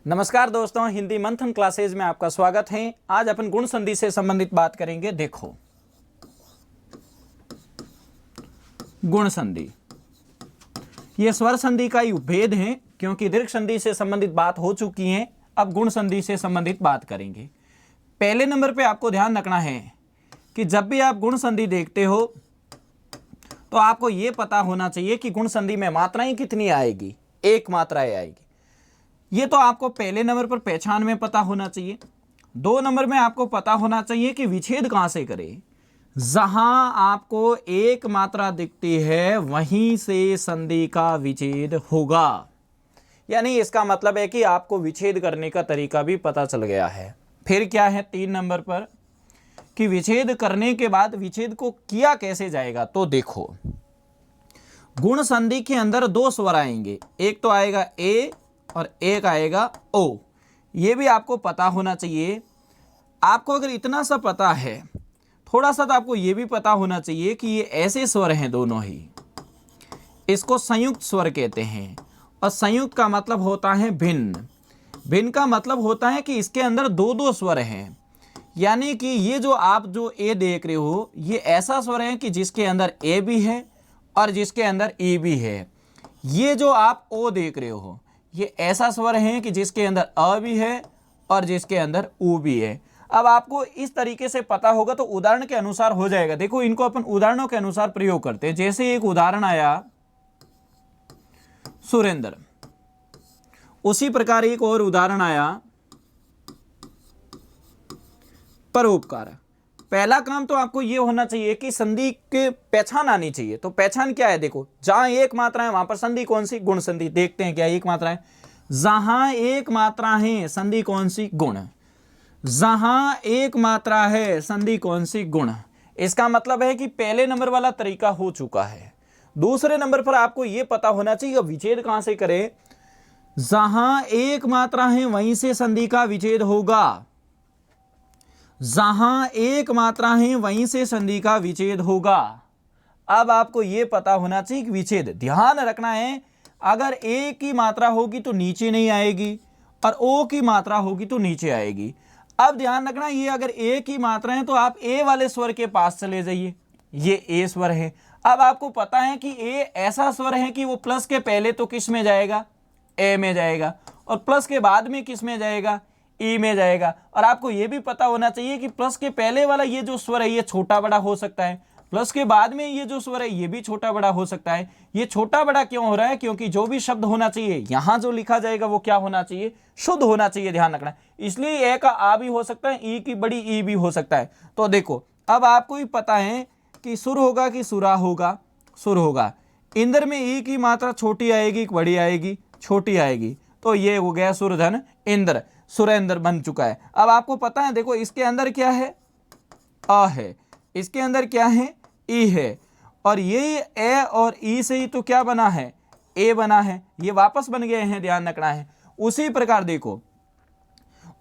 नमस्कार दोस्तों, हिंदी मंथन क्लासेज में आपका स्वागत है। आज अपन गुण संधि से संबंधित बात करेंगे। देखो, गुण संधि ये स्वर संधि का ही उपभेद है, क्योंकि दीर्घ संधि से संबंधित बात हो चुकी है। अब गुण संधि से संबंधित बात करेंगे। पहले नंबर पे आपको ध्यान रखना है कि जब भी आप गुण संधि देखते हो तो आपको ये पता होना चाहिए कि गुण संधि में मात्राएं कितनी आएगी, एक मात्राएं आएगी। ये तो आपको पहले नंबर पर पहचान में पता होना चाहिए। 2 नंबर में आपको पता होना चाहिए कि विच्छेद कहां से करें। जहां आपको एक मात्रा दिखती है वहीं से संधि का विच्छेद होगा। यानी इसका मतलब है कि आपको विच्छेद करने का तरीका भी पता चल गया है। फिर क्या है 3 नंबर पर कि विच्छेद करने के बाद विच्छेद को किया कैसे जाएगा। तो देखो, गुण संधि के अंदर 2 स्वर आएंगे, एक तो आएगा ए और एक आएगा ओ। ये भी आपको पता होना चाहिए। आपको अगर इतना सा पता है, थोड़ा सा तो आपको ये भी पता होना चाहिए कि ये ऐसे स्वर हैं दोनों ही। इसको संयुक्त स्वर कहते हैं, और संयुक्त का मतलब होता है भिन्न। भिन्न का मतलब होता है कि इसके अंदर 2 स्वर हैं। यानी कि ये जो आप जो ए देख रहे हो, ये ऐसा स्वर है कि जिसके अंदर ए भी है और जिसके अंदर ई भी है। ये जो आप ओ देख रहे हो, ये ऐसा स्वर है कि जिसके अंदर अ भी है और जिसके अंदर उ भी है। अब आपको इस तरीके से पता होगा तो उदाहरण के अनुसार हो जाएगा। देखो, इनको अपन उदाहरणों के अनुसार प्रयोग करते हैं। जैसे एक उदाहरण आया सुरेंद्र, उसी प्रकार एक और उदाहरण आया परोपकार। पहला काम तो आपको यह होना चाहिए कि संधि के पहचान आनी चाहिए। तो पहचान क्या है? देखो, जहां एक मात्रा है वहां पर संधि कौन सी? गुण संधि। देखते हैं क्या एक मात्रा है। जहां एक मात्रा है संधि कौन सी? गुण। जहां एक मात्रा है संधि कौन सी? गुण। इसका मतलब है कि पहले नंबर वाला तरीका हो चुका है। दूसरे नंबर पर आपको यह पता होना चाहिए विच्छेद कहां से करें। जहां एक मात्रा है वहीं से संधि का विच्छेद होगा। जहां एक मात्रा है वहीं से संधि का विच्छेद होगा। अब आपको यह पता होना चाहिए कि विच्छेद, ध्यान रखना है, अगर ए की मात्रा होगी तो नीचे नहीं आएगी और ओ की मात्रा होगी तो नीचे आएगी। अब ध्यान रखना, ये अगर ए की मात्रा है तो आप ए वाले स्वर के पास चले जाइए। ये ए स्वर है। अब आपको पता है कि ए ऐसा स्वर है कि वो प्लस के पहले तो किस में जाएगा? ए में जाएगा, और प्लस के बाद में किस में जाएगा? ई में जाएगा। और आपको यह भी पता होना चाहिए कि प्लस के पहले वाला ये जो स्वर है ये छोटा बड़ा हो सकता है, प्लस के बाद में ये जो स्वर है ये भी छोटा बड़ा हो सकता है। ये छोटा बड़ा क्यों हो रहा है? क्योंकि जो भी शब्द होना चाहिए यहां जो लिखा जाएगा वो क्या होना चाहिए? शुद्ध होना चाहिए। ध्यान रखना, इसलिए ए का आ भी हो सकता है, ई की बड़ी ई भी हो सकता है। तो देखो, अब आपको ही पता है कि सुर होगा कि सुरा होगा? सुर होगा। इंद्र में ई की मात्रा छोटी आएगी, बड़ी आएगी? छोटी आएगी। तो ये हो गया सुरधन इंद्र, सुरेंद्र बन चुका है। अब आपको पता है, देखो इसके अंदर क्या है? अ है, इसके अंदर क्या है? ई है, और ये ए और ई से ही तो क्या बना है? ए बना है। ये वापस बन गए हैं, ध्यान रखना है। उसी प्रकार देखो,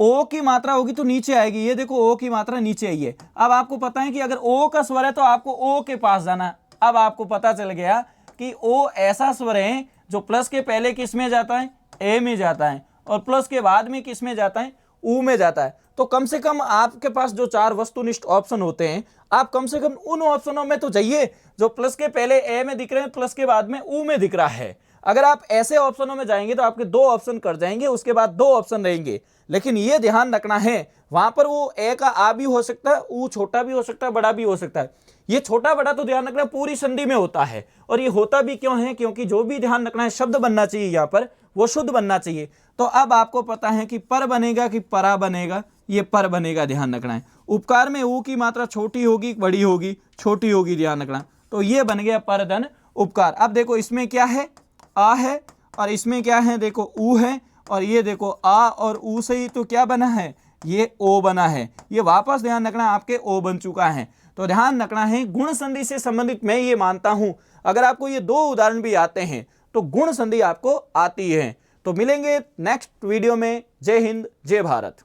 ओ की मात्रा होगी तो नीचे आएगी। ये देखो, ओ की मात्रा नीचे आई है। अब आपको पता है कि अगर ओ का स्वर है तो आपको ओ के पास जाना। अब आपको पता चल गया कि ओ ऐसा स्वर है जो प्लस के पहले किस में जाता है? ए में जाता है, और प्लस के बाद में किस में जाता है? ऊ में जाता है। तो कम से कम आपके पास जो 4 वस्तुनिष्ठ ऑप्शन होते हैं, आप कम से कम उन ऑप्शनों में तो जाइए जो प्लस के पहले ए में दिख रहे हैं, प्लस के बाद में ऊ में दिख रहा है। अगर आप ऐसे ऑप्शनों में जाएंगे तो आपके 2 ऑप्शन कट जाएंगे, उसके बाद 2 ऑप्शन रहेंगे। लेकिन यह ध्यान रखना है, वहां पर वो ए का आ भी हो सकता है, ऊ छोटा भी हो सकता है, बड़ा भी हो सकता है। ये छोटा बड़ा तो ध्यान रखना पूरी संधि में होता है। और ये होता भी क्यों है? क्योंकि जो भी ध्यान रखना है, शब्द बनना चाहिए यहाँ पर, वो शुद्ध बनना चाहिए। तो अब आपको पता है कि पर बनेगा कि परा बनेगा? ये पर बनेगा, ध्यान रखना है। उपकार में ऊ की मात्रा छोटी होगी, बड़ी होगी? छोटी होगी, ध्यान रखना। तो ये बन गया परधन उपकार। अब देखो, इसमें क्या है? आ है, और इसमें क्या है? देखो ऊ है, और ये देखो आ और ऊ से ही तो क्या बना है? ये ओ बना है। ये वापस ध्यान रखना आपके ओ बन चुका है। तो ध्यान रखना है, गुण संधि से संबंधित मैं ये मानता हूं, अगर आपको ये 2 उदाहरण भी आते हैं तो गुण संधि आपको आती है। तो मिलेंगे नेक्स्ट वीडियो में। जय हिंद, जय भारत।